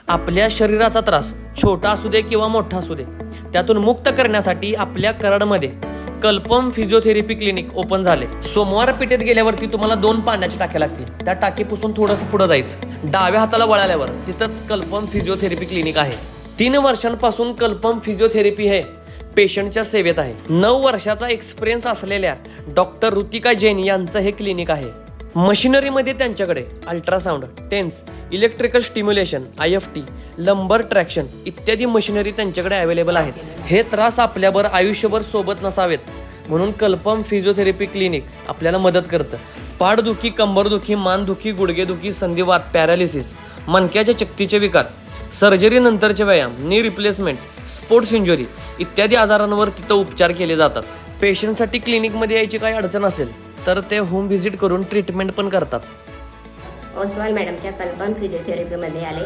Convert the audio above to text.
आपल्या शरीराचा त्रास छोटा असू दे किंवा मोठा असू दे त्यातून मुक्त करण्यासाठी आपल्या कराडमध्ये कल्पम फिजिओथेरपी क्लिनिक ओपन झाले. सोमवार पेठेत गेल्यावरती तुम्हाला 2 पाण्याच्या टाक्या लागतील. त्या टाकीपासून थोडंसं पुढे जायचं, डाव्या हाताला वळाल्यावर तिथंच कल्पम फिजिओथेरपी क्लिनिक आहे. 3 वर्षांपासून कल्पम फिजिओथेरपी हे पेशंटच्या सेवेत आहे. 9 वर्षाचा एक्सपिरियन्स असलेल्या डॉक्टर ऋतिका जैन यांचं हे क्लिनिक आहे. मशिनरीमध्ये त्यांच्याकडे ultrasound, TENS, electrical stimulation, IFT, lumbar traction इत्यादी मशिनरी त्यांच्याकडे अवेलेबल आहेत. हे त्रास आपल्यावर आयुष्यभर सोबत नसावेत म्हणून कल्पम फिजिओथेरपी क्लिनिक आपल्याला मदत करतं. पाठदुखी, कंबरदुखी, मानदुखी, गुडघेदुखी, संधिवात, पॅरालिसिस, मणक्याच्या चक्तीचे विकार, सर्जरी नंतरचे व्यायाम, नी रिप्लेसमेंट, स्पोर्ट्स इंजुरी इत्यादी आजारांवर तिथं उपचार केले जातात. पेशंटसाठी क्लिनिकमध्ये यायची काही अडचण असेल तर ते होम व्हिजिट करून ट्रीटमेंट पण करतात. ओसवाल मॅडमच्या कल्पम फिजिओथेरपीमध्ये आले